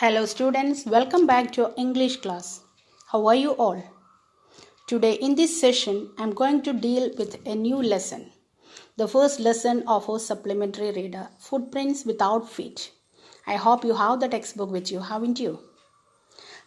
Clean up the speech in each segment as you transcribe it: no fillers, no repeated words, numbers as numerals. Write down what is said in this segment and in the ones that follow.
Hello students, welcome back to English class. How are you all? Today in this session, I am going to deal with a new lesson. The first lesson of our supplementary reader, Footprints Without Feet. I hope you have the textbook with you, haven't you?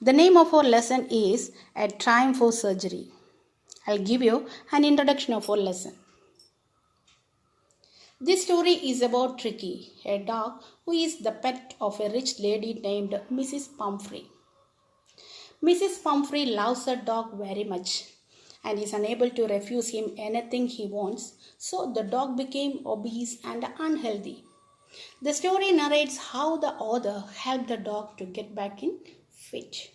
The name of our lesson is A Triumph for Surgery. I'll give you an introduction of our lesson. This story is about Tricky, a dog who is the pet of a rich lady named Mrs. Pumphrey. Mrs. Pumphrey loves her dog very much and is unable to refuse him anything he wants, so the dog became obese and unhealthy. The story narrates how the author helped the dog to get back in fit.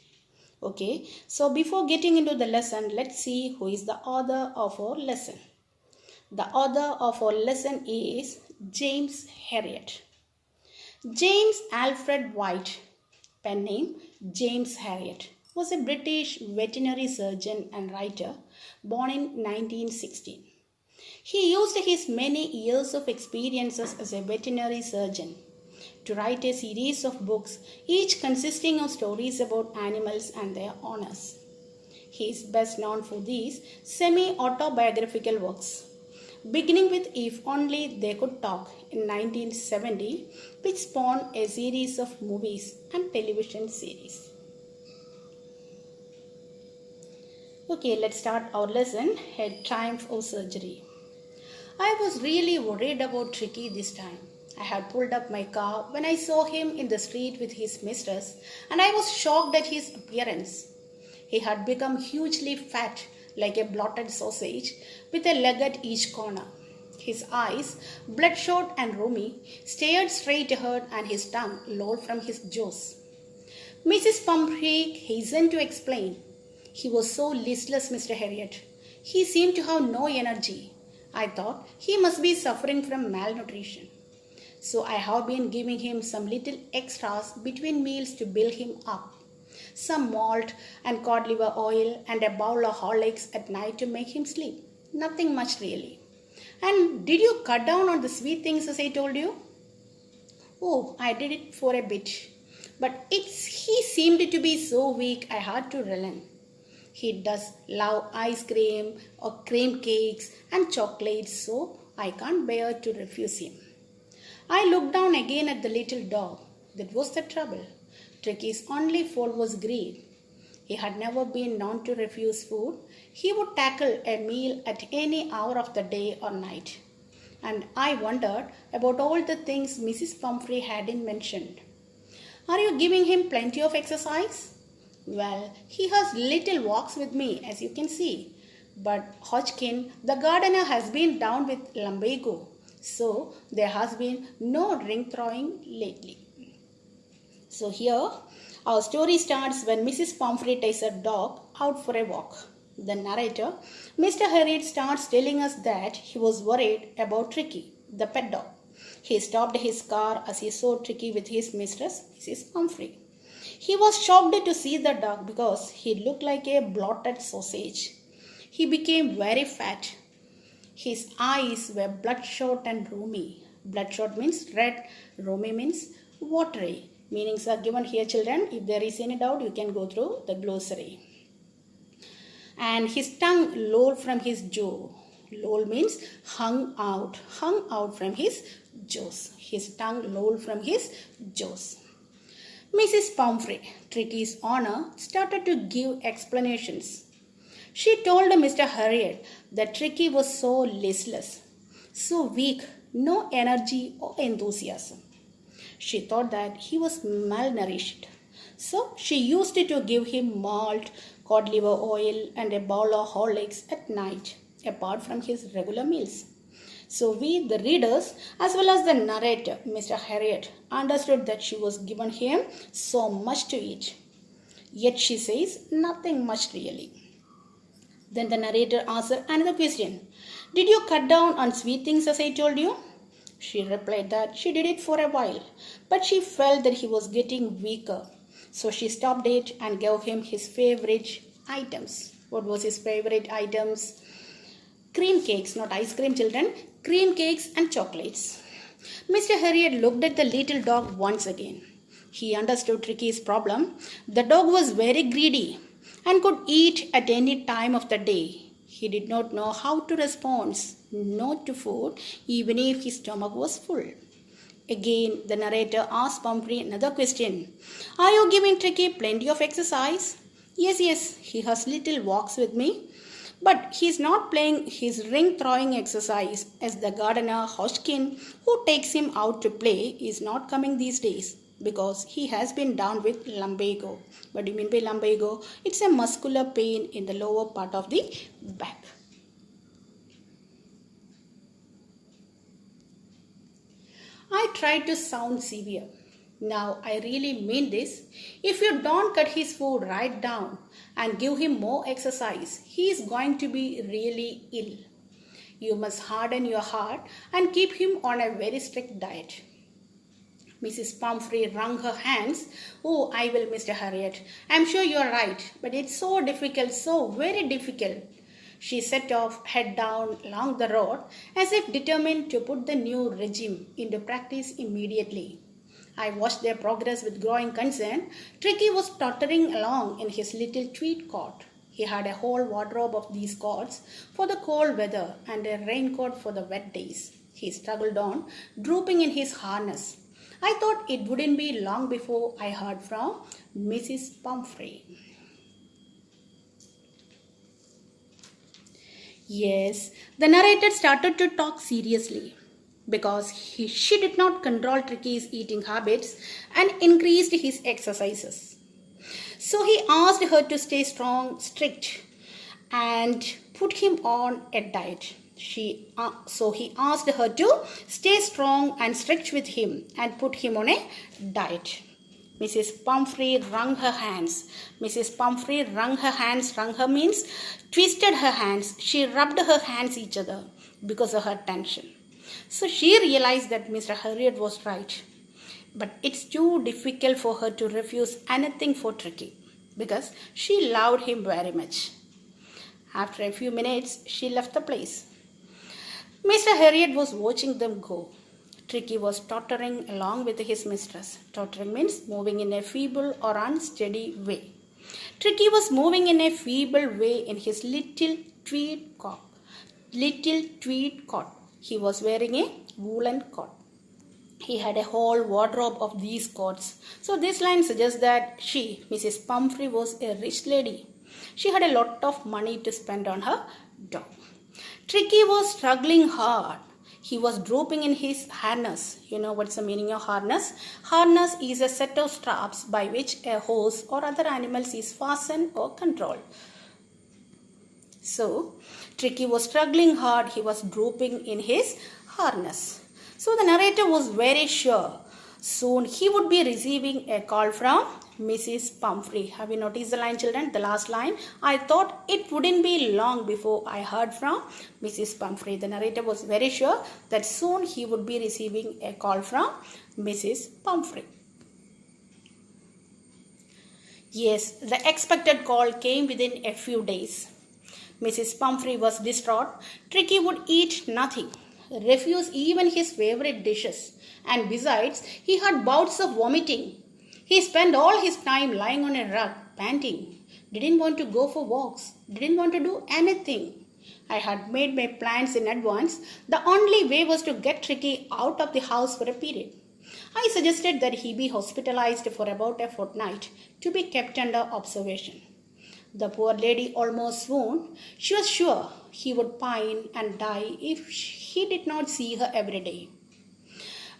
Okay, so before getting into the lesson, let's see who is the author of our lesson. The author of our lesson is James Herriot. James Alfred White, pen name James Herriot, was a British veterinary surgeon and writer born in 1916. He used his many years of experiences as a veterinary surgeon to write a series of books, each consisting of stories about animals and their owners. He is best known for these semi-autobiographical works, beginning with If Only They Could Talk in 1970, which spawned a series of movies and television series. Okay, let's start our lesson, A Triumph of Surgery. I was really worried about Tricky this time. I had pulled up my car when I saw him in the street with his mistress, and I was shocked at his appearance. He had become hugely fat, like a blotted sausage, with a leg at each corner. His eyes, bloodshot and rheumy, stared straight ahead and his tongue lolled from his jaws. Mrs. Pumphrey hastened to explain. He was so listless, Mr. Herriot. He seemed to have no energy. I thought he must be suffering from malnutrition. So I have been giving him some little extras between meals to build him up. Some malt and cod liver oil and a bowl of Horlicks at night to make him sleep. Nothing much really. And did you cut down on the sweet things as I told you? Oh, I did it for a bit. But he seemed to be so weak I had to relent. He does love ice cream or cream cakes and chocolates, so I can't bear to refuse him. I looked down again at the little dog. That was the trouble. Tricky's only fault was greed. He had never been known to refuse food. He would tackle a meal at any hour of the day or night. And I wondered about all the things Mrs. Pumphrey hadn't mentioned. Are you giving him plenty of exercise? Well, he has little walks with me, as you can see. But Hodgkin, the gardener, has been down with lumbago, so there has been no ring throwing lately. So here, our story starts when Mrs. Pumphrey takes her dog out for a walk. The narrator, Mr. Herriot, starts telling us that he was worried about Tricky, the pet dog. He stopped his car as he saw Tricky with his mistress, Mrs. Pumphrey. He was shocked to see the dog because he looked like a blotted sausage. He became very fat. His eyes were bloodshot and rheumy. Bloodshot means red, rheumy means watery. Meanings are given here, children. If there is any doubt, you can go through the glossary. And his tongue lolled from his jaw. Loll means hung out from his jaws. His tongue lolled from his jaws. Mrs. Pumphrey, Tricky's owner, started to give explanations. She told Mr. Herriot that Tricky was so listless, so weak, no energy or enthusiasm. She thought that he was malnourished. So she used to give him malt, cod liver oil and a bowl of Horlicks at night, apart from his regular meals. So we, the readers, as well as the narrator, Mr. Herriot, understood that she was given him so much to eat. Yet she says nothing much really. Then the narrator asks her another question. Did you cut down on sweet things as I told you? She replied that she did it for a while, but she felt that he was getting weaker. So she stopped it and gave him his favorite items. What was his favorite items? Cream cakes, not ice cream, children. Cream cakes and chocolates. Mr. Herriot looked at the little dog once again. He understood Tricky's problem. The dog was very greedy and could eat at any time of the day. He did not know how to respond no to food even if his stomach was full. Again, the narrator asked Pumphrey another question. Are you giving Tricky plenty of exercise? Yes, he has little walks with me. But he is not playing his ring throwing exercise as the gardener Hodgkin, who takes him out to play, is not coming these days because he has been down with lumbago. What do you mean by lumbago? It's a muscular pain in the lower part of the back. I tried to sound severe. Now I really mean this. If you don't cut his food right down and give him more exercise, he is going to be really ill. You must harden your heart and keep him on a very strict diet. Mrs. Pumphrey wrung her hands. Oh, I will, Mr. Harriet. I'm sure you're right, but it's so difficult, so very difficult. She set off, head down, along the road, as if determined to put the new regime into practice immediately. I watched their progress with growing concern. Tricky was tottering along in his little tweed coat. He had a whole wardrobe of these coats for the cold weather and a raincoat for the wet days. He struggled on, drooping in his harness. I thought it wouldn't be long before I heard from Mrs. Pumphrey. Yes, the narrator started to talk seriously because she did not control Tricky's eating habits and increased his exercises. So he asked her to stay strong, strict, and put him on a diet. So he asked her to stay strong and strict with him and put him on a diet. Mrs. Pumphrey wrung her hands. Mrs. Pumphrey wrung her hands. Wrung her means twisted her hands. She rubbed her hands each other because of her tension. So she realized that Mr. Harriet was right. But it's too difficult for her to refuse anything for Tricky because she loved him very much. After a few minutes, she left the place. Mr. Harriet was watching them go. Tricky was tottering along with his mistress. Tottering means moving in a feeble or unsteady way. Tricky was moving in a feeble way in his little tweed coat. He was wearing a woolen coat. He had a whole wardrobe of these coats. So this line suggests that she, Mrs. Pumphrey, was a rich lady. She had a lot of money to spend on her dog. Tricky was struggling hard. He was drooping in his harness. You know what's the meaning of harness? Harness is a set of straps by which a horse or other animals is fastened or controlled. So, Tricky was struggling hard. He was drooping in his harness. So, the narrator was very sure soon he would be receiving a call from Mrs. Pumphrey. Have you noticed the line, children? The last line. I thought it wouldn't be long before I heard from Mrs. Pumphrey. The narrator was very sure that soon he would be receiving a call from Mrs. Pumphrey. Yes, the expected call came within a few days. Mrs. Pumphrey was distraught. Tricky would eat nothing, refuse even his favorite dishes, and besides, he had bouts of vomiting. He spent all his time lying on a rug, panting, didn't want to go for walks, didn't want to do anything. I had made my plans in advance. The only way was to get Tricky out of the house for a period. I suggested that he be hospitalized for about a fortnight to be kept under observation. The poor lady almost swooned. She was sure he would pine and die if he did not see her every day.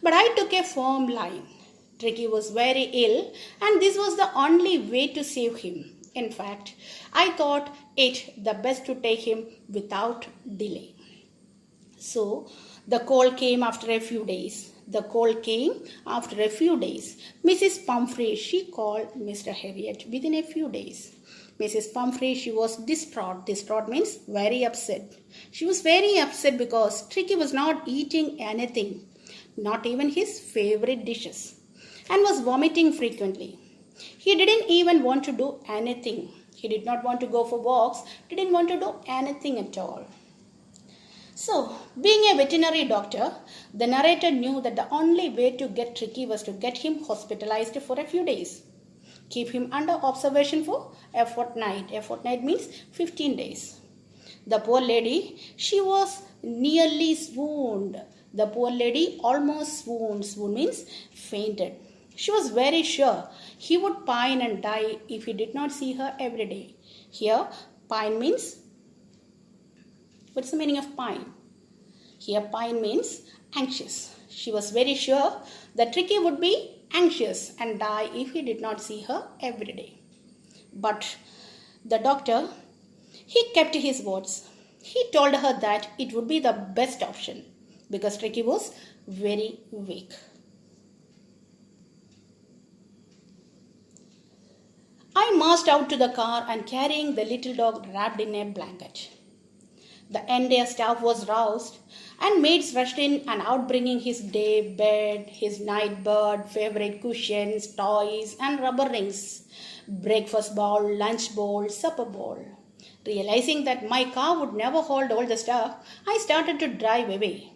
But I took a firm line. Tricky was very ill, and this was the only way to save him. In fact, I thought it the best to take him without delay. So, the call came after a few days. Mrs. Pumphrey, she called Mr. Harriet within a few days. Mrs. Pumphrey, she was distraught. Distraught means very upset. She was very upset because Tricky was not eating anything, not even his favorite dishes, and was vomiting frequently. He didn't even want to do anything. He did not want to go for walks, didn't want to do anything at all. So, being a veterinary doctor, the narrator knew that the only way to get Tricky was to get him hospitalized for a few days. Keep him under observation for a fortnight. A fortnight means 15 days. The poor lady, she was nearly swooned. The poor lady almost swooned. Swoon means fainted. She was very sure he would pine and die if he did not see her every day. Here, pine means, what's the meaning of pine? Here, pine means anxious. She was very sure that Tricky would be anxious and die if he did not see her every day. But the doctor, he kept his words. He told her that it would be the best option because Tricky was very weak. I marched out to the car and carrying the little dog wrapped in a blanket. The entire staff was roused and maids rushed in and out bringing his day bed, his night bird, favorite cushions, toys and rubber rings, breakfast bowl, lunch bowl, supper bowl. Realizing that my car would never hold all the stuff, I started to drive away.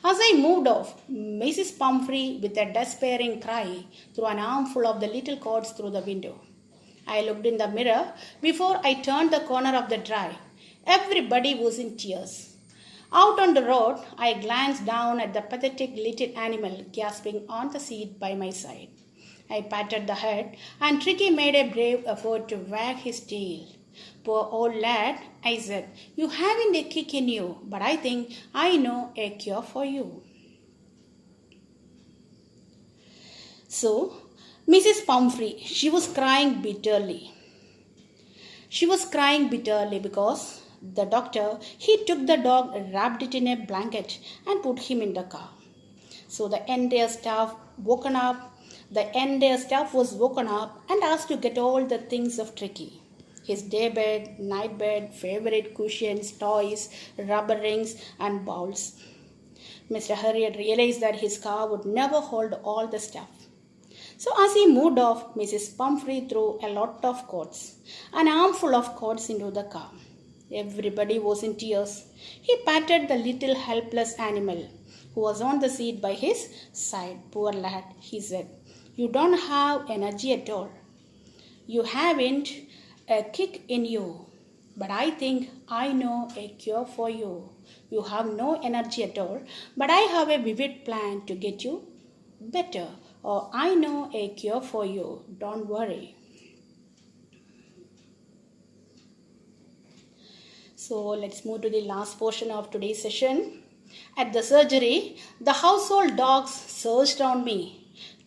As I moved off, Mrs. Pumphrey, with a despairing cry, threw an armful of the little cords through the window. I looked in the mirror before I turned the corner of the drive. Everybody was in tears. Out on the road, I glanced down at the pathetic little animal gasping on the seat by my side. I patted the head, and Tricky made a brave effort to wag his tail. Poor old lad, I said, you haven't a kick in you, but I think I know a cure for you. So, Mrs. Pumphrey, she was crying bitterly. She was crying bitterly because the doctor, he took the dog, wrapped it in a blanket and put him in the car. So the entire staff was woken up and asked to get all the things of Tricky. His daybed, nightbed, favorite cushions, toys, rubber rings and bowls. Mr. Harriet realized that his car would never hold all the stuff. So as he moved off, Mrs. Pumphrey threw a lot of cords, an armful of cords into the car. Everybody was in tears. He patted the little helpless animal who was on the seat by his side. Poor lad, he said, you don't have energy at all. You haven't a kick in you. But I think I know a cure for you. You have no energy at all, but I have a vivid plan to get you better. Or I know a cure for you. Don't worry. So let's move to the last portion of today's session. At the surgery, the household dogs surged on me.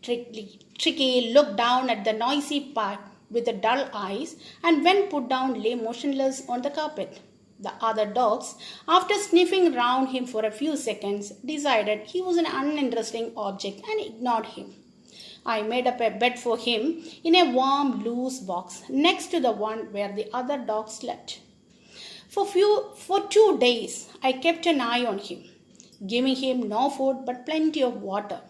Tricky looked down at the noisy part with the dull eyes and when put down lay motionless on the carpet. The other dogs, after sniffing round him for a few seconds, decided he was an uninteresting object and ignored him. I made up a bed for him in a warm, loose box next to the one where the other dogs slept. For 2 days, I kept an eye on him, giving him no food but plenty of water.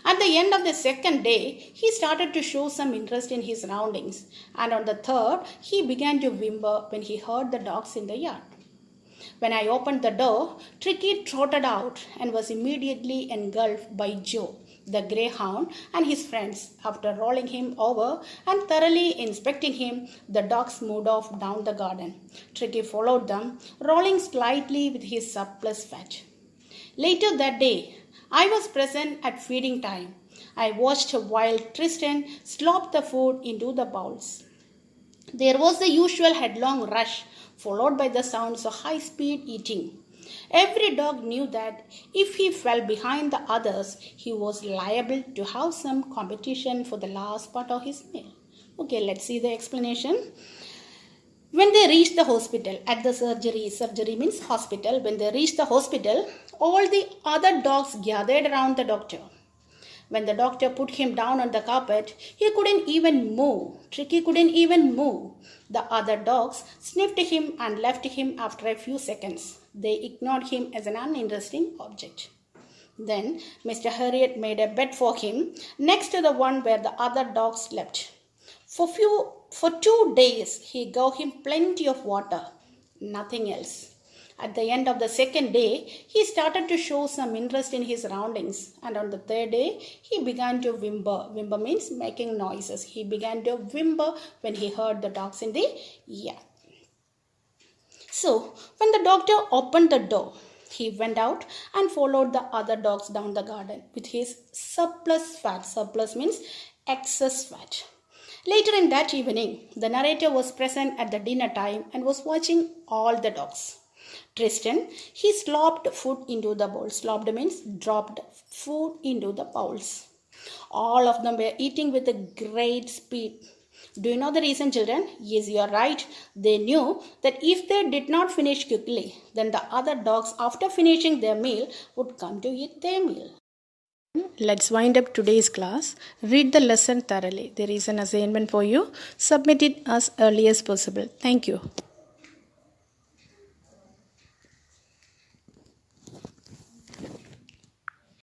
At the end of the second day, he started to show some interest in his surroundings, and on the third, he began to whimper when he heard the dogs in the yard. When I opened the door, Tricky trotted out and was immediately engulfed by Joe, the greyhound, and his friends. After rolling him over and thoroughly inspecting him, the dogs moved off down the garden. Tricky followed them, rolling slightly with his surplus fat. Later that day, I was present at feeding time. I watched while Tristan slopped the food into the bowls. There was the usual headlong rush, followed by the sounds of high-speed eating. Every dog knew that if he fell behind the others, he was liable to have some competition for the last part of his meal. Okay, let's see the explanation. When they reached the hospital, at the surgery means hospital, when they reached the hospital, all the other dogs gathered around the doctor. When the doctor put him down on the carpet, he couldn't even move. Tricky couldn't even move. The other dogs sniffed him and left him after a few seconds. They ignored him as an uninteresting object. Then Mr. Harriet made a bed for him next to the one where the other dogs slept. For 2 days, he gave him plenty of water, nothing else. At the end of the second day, he started to show some interest in his surroundings. And on the third day, he began to whimper. Whimper means making noises. He began to whimper when he heard the dogs in the yard. So, when the doctor opened the door, he went out and followed the other dogs down the garden with his surplus fat. Surplus means excess fat. Later in that evening, the narrator was present at the dinner time and was watching all the dogs. Tristan, he slopped food into the bowl. Slopped means dropped food into the bowls. All of them were eating with a great speed. Do you know the reason, children? Yes, you are right. They knew that if they did not finish quickly, then the other dogs, after finishing their meal, would come to eat their meal. Let's wind up today's class. Read the lesson thoroughly. There is an assignment for you. Submit it as early as possible. Thank you.